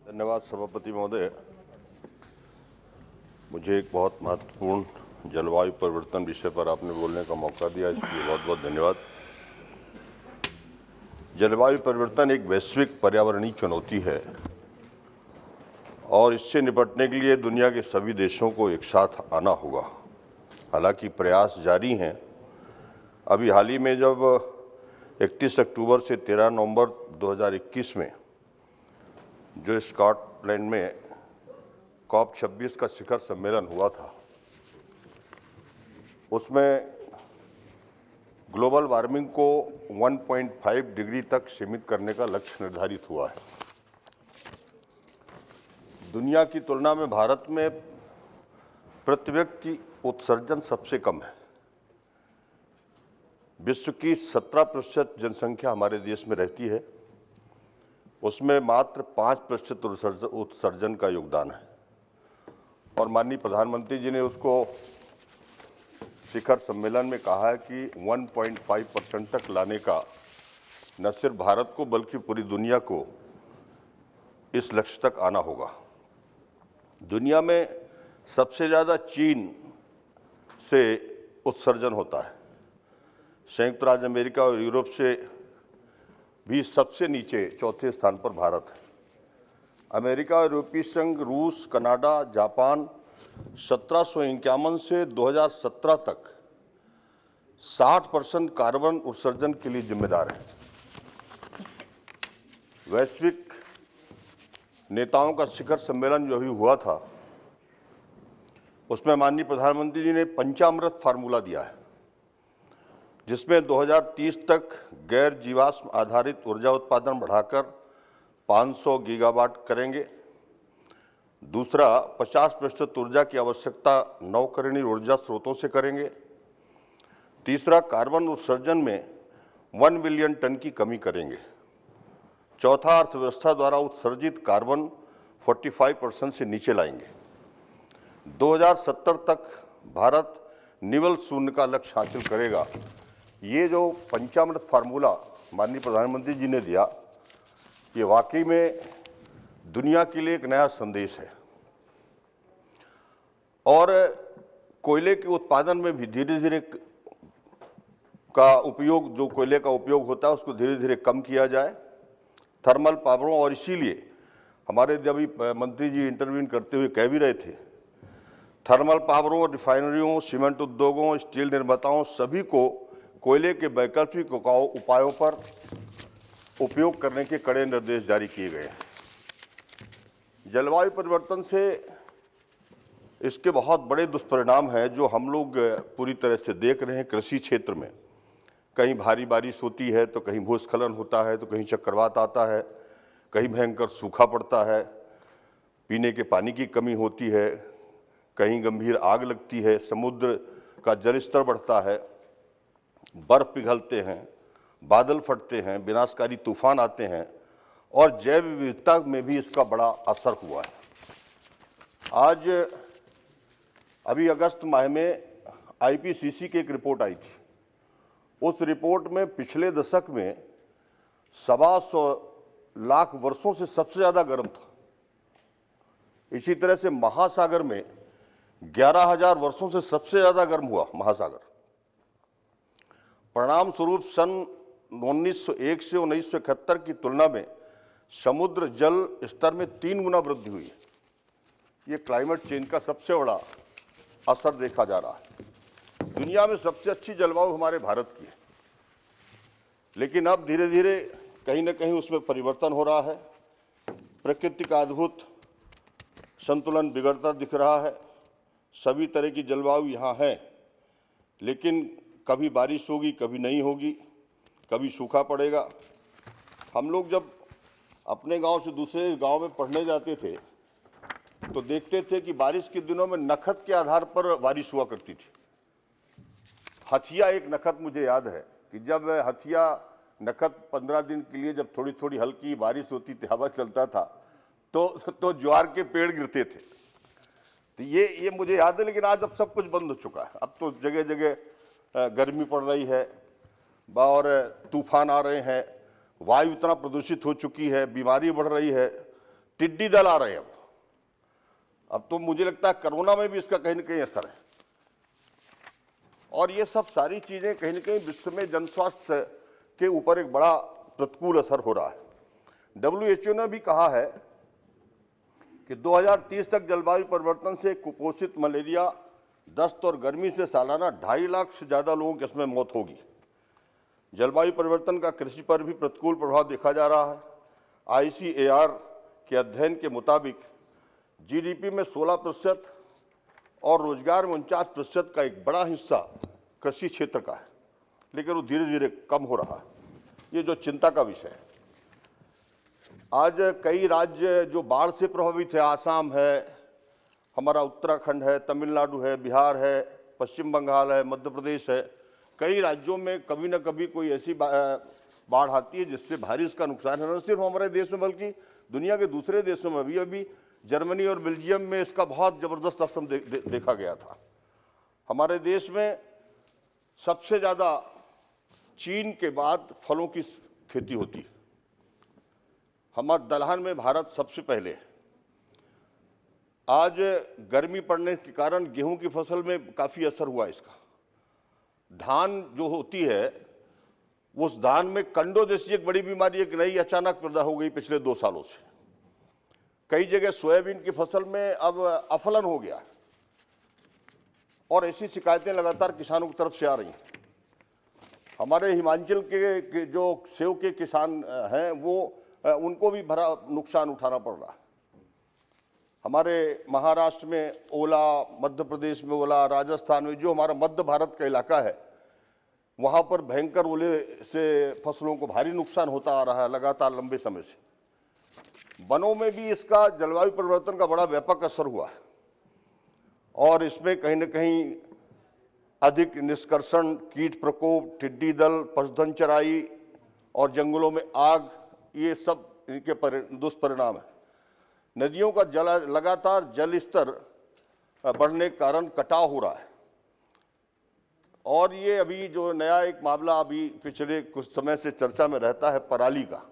धन्यवाद सभापति महोदय। मुझे एक बहुत महत्वपूर्ण जलवायु परिवर्तन विषय पर आपने बोलने का मौका दिया, इसके लिए बहुत बहुत धन्यवाद। जलवायु परिवर्तन एक वैश्विक पर्यावरणीय चुनौती है और इससे निपटने के लिए दुनिया के सभी देशों को एक साथ आना होगा। हालांकि प्रयास जारी हैं। अभी हाल ही में जब 31 अक्टूबर से 13 नवंबर 2021 में जो स्कॉटलैंड में COP26 का शिखर सम्मेलन हुआ था, उसमें ग्लोबल वार्मिंग को 1.5 डिग्री तक सीमित करने का लक्ष्य निर्धारित हुआ है। दुनिया की तुलना में भारत में प्रति व्यक्ति उत्सर्जन सबसे कम है। विश्व की 17% जनसंख्या हमारे देश में रहती है, उसमें मात्र 5% उत्सर्जन का योगदान है। और माननीय प्रधानमंत्री जी ने उसको शिखर सम्मेलन में कहा है कि 1.5% तक लाने का न सिर्फ भारत को बल्कि पूरी दुनिया को इस लक्ष्य तक आना होगा। दुनिया में सबसे ज़्यादा चीन से उत्सर्जन होता है। संयुक्त राज्य अमेरिका और यूरोप से भी सबसे नीचे चौथे स्थान पर भारत है। अमेरिका और यूरोपीय संघ, रूस, कनाडा, जापान 1751 से 2017 तक 60% कार्बन उत्सर्जन के लिए जिम्मेदार है। वैश्विक नेताओं का शिखर सम्मेलन जो अभी हुआ था, उसमें माननीय प्रधानमंत्री जी ने पंचामृत फार्मूला दिया है, जिसमें 2030 तक गैर जीवाश्म आधारित ऊर्जा उत्पादन बढ़ाकर 500 गीगावाट करेंगे। दूसरा, 50% ऊर्जा की आवश्यकता नवकरणीय ऊर्जा स्रोतों से करेंगे। तीसरा, कार्बन उत्सर्जन में 1 बिलियन टन की कमी करेंगे। चौथा, अर्थव्यवस्था द्वारा उत्सर्जित कार्बन 45% से नीचे लाएंगे। 2070 तक भारत निवल शून्य का लक्ष्य हासिल करेगा। ये जो पंचामृत फार्मूला माननीय प्रधानमंत्री जी ने दिया, ये वाकई में दुनिया के लिए एक नया संदेश है। और कोयले के उत्पादन में भी धीरे धीरे का उपयोग, जो कोयले का उपयोग होता है उसको धीरे धीरे कम किया जाए, थर्मल पावरों। और इसीलिए हमारे जब मंत्री जी इंटरव्यू करते हुए कह भी रहे थे, थर्मल पावरों, रिफाइनरियों, सीमेंट उद्योगों, स्टील निर्माताओं सभी को कोयले के वैकल्पिक उपायों पर उपयोग करने के कड़े निर्देश जारी किए गए हैं। जलवायु परिवर्तन से इसके बहुत बड़े दुष्परिणाम हैं जो हम लोग पूरी तरह से देख रहे हैं। कृषि क्षेत्र में कहीं भारी बारिश होती है तो कहीं भूस्खलन होता है, तो कहीं चक्रवात आता है, कहीं भयंकर सूखा पड़ता है, पीने के पानी की कमी होती है, कहीं गंभीर आग लगती है, समुद्र का जल स्तर बढ़ता है, बर्फ पिघलते हैं, बादल फटते हैं, विनाशकारी तूफान आते हैं और जैव विविधता में भी इसका बड़ा असर हुआ है। आज अभी अगस्त माह में IPCC की एक रिपोर्ट आई थी। उस रिपोर्ट में पिछले दशक में 125 लाख वर्षों से सबसे ज़्यादा गर्म था। इसी तरह से महासागर में 11,000 वर्षों से सबसे ज़्यादा गर्म हुआ महासागर। परिणाम स्वरूप सन 1901 से 1971 की तुलना में समुद्र जल स्तर में 3 गुना वृद्धि हुई है। ये क्लाइमेट चेंज का सबसे बड़ा असर देखा जा रहा है। दुनिया में सबसे अच्छी जलवायु हमारे भारत की है, लेकिन अब धीरे धीरे कहीं ना कहीं उसमें परिवर्तन हो रहा है। प्रकृति का अद्भुत संतुलन बिगड़ता दिख रहा है। सभी तरह की जलवायु यहाँ है, लेकिन कभी बारिश होगी, कभी नहीं होगी, कभी सूखा पड़ेगा। हम लोग जब अपने गांव से दूसरे गांव में पढ़ने जाते थे तो देखते थे कि बारिश के दिनों में नखत के आधार पर बारिश हुआ करती थी। हथिया एक नखत मुझे याद है कि जब हथिया नखत 15 दिन के लिए जब थोड़ी थोड़ी हल्की बारिश होती थी, हवा चलता था, तो ज्वार के पेड़ गिरते थे। तो ये मुझे याद है। लेकिन आज अब सब कुछ बंद हो चुका है। अब तो जगह जगह गर्मी पड़ रही है और तूफान आ रहे हैं, वायु इतना प्रदूषित हो चुकी है, बीमारी बढ़ रही है। टिड्डी दल आ रहे हैं। अब तो मुझे लगता है कोरोना में भी इसका कहीं ना कहीं असर है, और ये सब सारी चीजें कहीं ना कहीं विश्व में जन स्वास्थ्य के ऊपर एक बड़ा प्रतिकूल असर हो रहा है। WHO ने भी कहा है कि 2030 तक जलवायु परिवर्तन से कुपोषित, मलेरिया, दस्त और गर्मी से सालाना 2.5 लाख से ज्यादा लोगों की इसमें मौत होगी। जलवायु परिवर्तन का कृषि पर भी प्रतिकूल प्रभाव देखा जा रहा है। ICAR के अध्ययन के मुताबिक GDP में 16% और रोजगार में 49% का एक बड़ा हिस्सा कृषि क्षेत्र का है, लेकिन वो धीरे धीरे कम हो रहा है। ये जो चिंता का विषय है। आज कई राज्य जो बाढ़ से प्रभावित है, आसाम है, हमारा उत्तराखंड है, तमिलनाडु है, बिहार है, पश्चिम बंगाल है, मध्य प्रदेश है, कई राज्यों में कभी न कभी कोई ऐसी बाढ़ आती है जिससे भारी इसका नुकसान है। न सिर्फ हमारे देश में बल्कि दुनिया के दूसरे देशों में भी। अभी जर्मनी और बेल्जियम में इसका बहुत जबरदस्त असर देखा गया था। हमारे देश में सबसे ज्यादा चीन के बाद फलों की खेती होती है। हमारे दलहन में भारत सबसे पहले है। आज गर्मी पड़ने के कारण गेहूं की फसल में काफी असर हुआ इसका। धान जो होती है, उस धान में कंडो जैसी एक बड़ी बीमारी एक नई अचानक पैदा हो गई पिछले 2 सालों से। कई जगह सोयाबीन की फसल में अब अफलन हो गया, और ऐसी शिकायतें लगातार किसानों की तरफ से आ रही हैं। हमारे हिमाचल के जो सेव के किसान हैं, वो उनको भी बड़ा नुकसान उठाना पड़ रहा है। हमारे महाराष्ट्र में ओला, मध्य प्रदेश में ओला, राजस्थान में, जो हमारा मध्य भारत का इलाका है, वहां पर भयंकर ओले से फसलों को भारी नुकसान होता आ रहा है लगातार लंबे समय से। वनों में भी इसका जलवायु परिवर्तन का बड़ा व्यापक असर हुआ है, और इसमें कहीं न कहीं अधिक निष्कर्षण, कीट प्रकोप, टिड्डी दल, पशुधन चराई और जंगलों में आग, ये सब इनके दुष्परिणाम है। नदियों का लगातार जल स्तर बढ़ने के कारण कटाव हो रहा है, और ये अभी जो नया एक मामला अभी पिछले कुछ समय से चर्चा में रहता है, पराली का।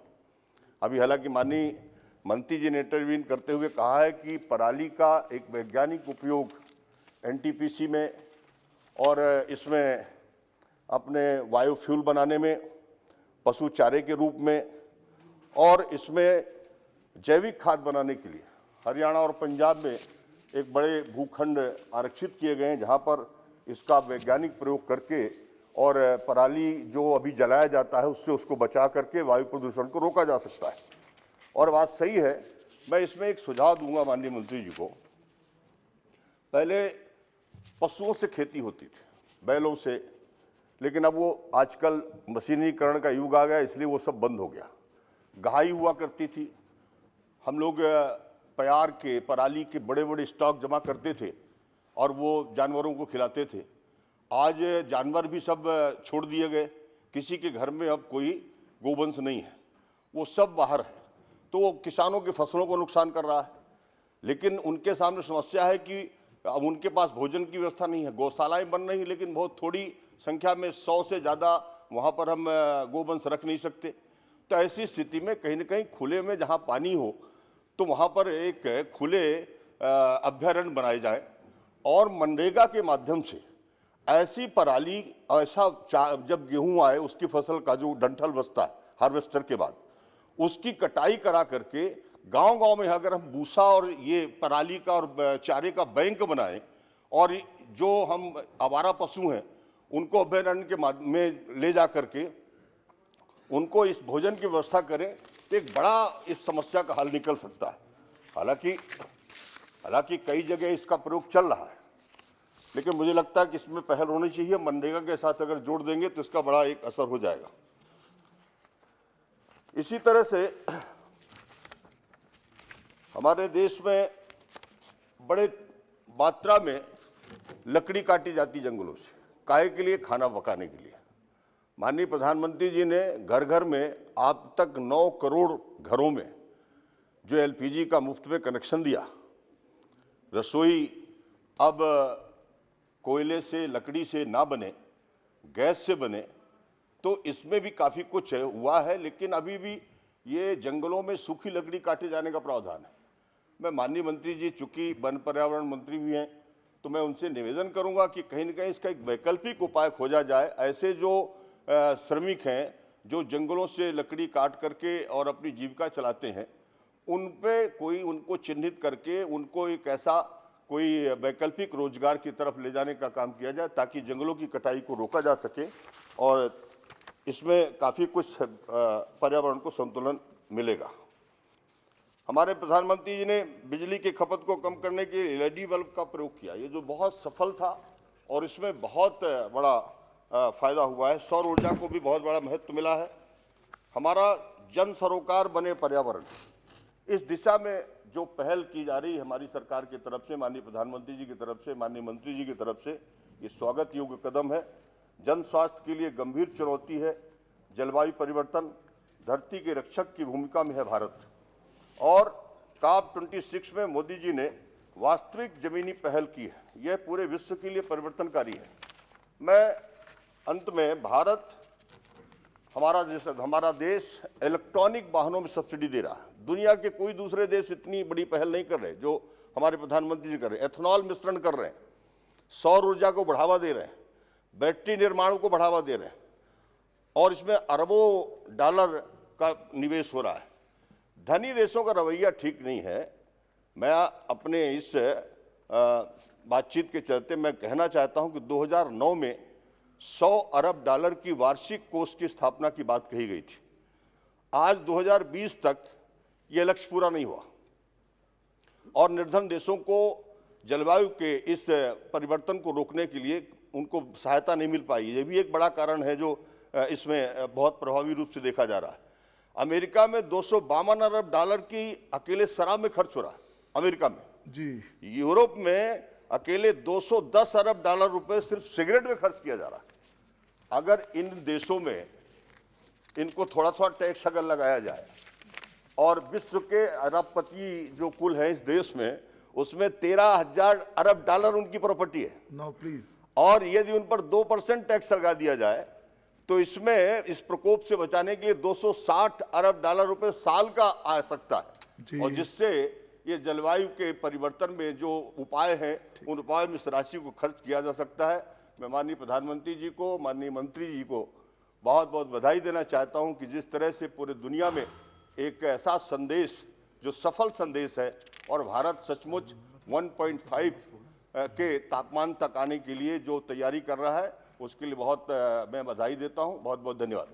अभी हालांकि माननीय मंत्री जी ने इंटरव्यू करते हुए कहा है कि पराली का एक वैज्ञानिक उपयोग NTPC में और इसमें अपने बायोफ्यूल बनाने में, पशु चारे के रूप में, और इसमें जैविक खाद बनाने के लिए हरियाणा और पंजाब में एक बड़े भूखंड आरक्षित किए गए हैं, जहां पर इसका वैज्ञानिक प्रयोग करके और पराली जो अभी जलाया जाता है उससे उसको बचा करके वायु प्रदूषण को रोका जा सकता है। और बात सही है। मैं इसमें एक सुझाव दूंगा माननीय मंत्री जी को। पहले पशुओं से खेती होती थी, बैलों से, लेकिन अब वो आजकल मशीनीकरण का युग आ गया, इसलिए वो सब बंद हो गया। गाय हुआ करती थी, हम लोग प्यार के, पराली के बड़े बड़े स्टॉक जमा करते थे और वो जानवरों को खिलाते थे। आज जानवर भी सब छोड़ दिए गए, किसी के घर में अब कोई गोवंश नहीं है, वो सब बाहर है। तो वो किसानों की फसलों को नुकसान कर रहा है, लेकिन उनके सामने समस्या है कि अब उनके पास भोजन की व्यवस्था नहीं है। गौशालाएं बन रही, लेकिन बहुत थोड़ी संख्या में, 100 से ज़्यादा वहाँ पर हम गोवंश रख नहीं सकते। तो ऐसी स्थिति में कहीं न कहीं खुले में जहाँ पानी हो, तो वहाँ पर एक खुले अभ्यारण्य बनाए जाए, और मनरेगा के माध्यम से ऐसी पराली, ऐसा जब गेहूं आए उसकी फसल का जो डंठल बचता है हार्वेस्टर के बाद, उसकी कटाई करा करके गांव-गांव में अगर हम भूसा और ये पराली का और चारे का बैंक बनाएं, और जो हम आवारा पशु हैं उनको अभ्यारण्य के में ले जा करके उनको इस भोजन की व्यवस्था करें, तो एक बड़ा इस समस्या का हल निकल सकता है। हालांकि कई जगह इसका प्रयोग चल रहा है, लेकिन मुझे लगता है कि इसमें पहल होनी चाहिए। मनरेगा के साथ अगर जोड़ देंगे तो इसका बड़ा एक असर हो जाएगा। इसी तरह से हमारे देश में बड़े मात्रा में लकड़ी काटी जाती जंगलों से, काहे के लिए? खाना पकाने के लिए। माननीय प्रधानमंत्री जी ने घर घर में अब तक 9 करोड़ घरों में जो LPG का मुफ्त में कनेक्शन दिया। रसोई अब कोयले से, लकड़ी से ना बने, गैस से बने, तो इसमें भी काफ़ी कुछ हुआ है। लेकिन अभी भी ये जंगलों में सूखी लकड़ी काटे जाने का प्रावधान है। मैं माननीय मंत्री जी चूंकि वन पर्यावरण मंत्री भी हैं, तो मैं उनसे निवेदन करूंगा कि कहीं न कहीं इसका एक वैकल्पिक उपाय खोजा जाए। ऐसे जो श्रमिक हैं जो जंगलों से लकड़ी काट करके और अपनी जीविका चलाते हैं, उन पे कोई उनको चिन्हित करके उनको एक ऐसा कोई वैकल्पिक रोजगार की तरफ ले जाने का काम किया जाए ताकि जंगलों की कटाई को रोका जा सके और इसमें काफ़ी कुछ पर्यावरण को संतुलन मिलेगा। हमारे प्रधानमंत्री जी ने बिजली की खपत को कम करने के लिए एलईडी बल्ब का प्रयोग किया, ये जो बहुत सफल था और इसमें बहुत बड़ा फायदा हुआ है। सौर ऊर्जा को भी बहुत बड़ा महत्व मिला है। हमारा जन सरोकार बने पर्यावरण, इस दिशा में जो पहल की जा रही है हमारी सरकार की तरफ से, माननीय प्रधानमंत्री जी की तरफ से, माननीय मंत्री जी की तरफ से, ये स्वागत योग्य कदम है। जन स्वास्थ्य के लिए गंभीर चुनौती है जलवायु परिवर्तन, धरती के रक्षक की भूमिका में है भारत। और COP26 में मोदी जी ने वास्तविक जमीनी पहल की है, यह पूरे विश्व के लिए परिवर्तनकारी है। मैं अंत में हमारा देश इलेक्ट्रॉनिक वाहनों में सब्सिडी दे रहा है। दुनिया के कोई दूसरे देश इतनी बड़ी पहल नहीं कर रहे जो हमारे प्रधानमंत्री जी कर रहे हैं। एथेनॉल मिश्रण कर रहे हैं, सौर ऊर्जा को बढ़ावा दे रहे हैं, बैटरी निर्माण को बढ़ावा दे रहे हैं और इसमें अरबों डॉलर का निवेश हो रहा है। धनी देशों का रवैया ठीक नहीं है। मैं अपने इस बातचीत के चलते मैं कहना चाहता हूं कि 2009 में 100 अरब डॉलर की वार्षिक कोष की स्थापना की बात कही गई थी। आज 2020 तक यह लक्ष्य पूरा नहीं हुआ और निर्धन देशों को जलवायु के इस परिवर्तन को रोकने के लिए उनको सहायता नहीं मिल पाई। ये भी एक बड़ा कारण है जो इसमें बहुत प्रभावी रूप से देखा जा रहा है। अमेरिका में 252 अरब डॉलर की अकेले शराब में खर्च हो रहा है अमेरिका में जी। यूरोप में अकेले 210 अरब डॉलर रुपए सिर्फ सिगरेट में खर्च किया जा रहा है। अगर इन देशों में इनको थोड़ा थोड़ा टैक्स अगर लगाया जाए और विश्व के अरबपति जो कुल है इस देश में, उसमें 13,000 अरब डॉलर उनकी प्रॉपर्टी है। No please. और यदि उन पर 2% टैक्स लगा दिया जाए तो इसमें इस प्रकोप से बचाने के लिए 260 अरब डॉलर रुपए साल का आ सकता है और जिससे ये जलवायु के परिवर्तन में जो उपाय हैं उन उपायों में इस राशि को खर्च किया जा सकता है। मैं माननीय प्रधानमंत्री जी को, माननीय मंत्री जी को बहुत बहुत बधाई देना चाहता हूं कि जिस तरह से पूरे दुनिया में एक ऐसा संदेश जो सफल संदेश है और भारत सचमुच 1.5 के तापमान तक आने के लिए जो तैयारी कर रहा है उसके लिए बहुत मैं बधाई देता हूं। बहुत बहुत धन्यवाद।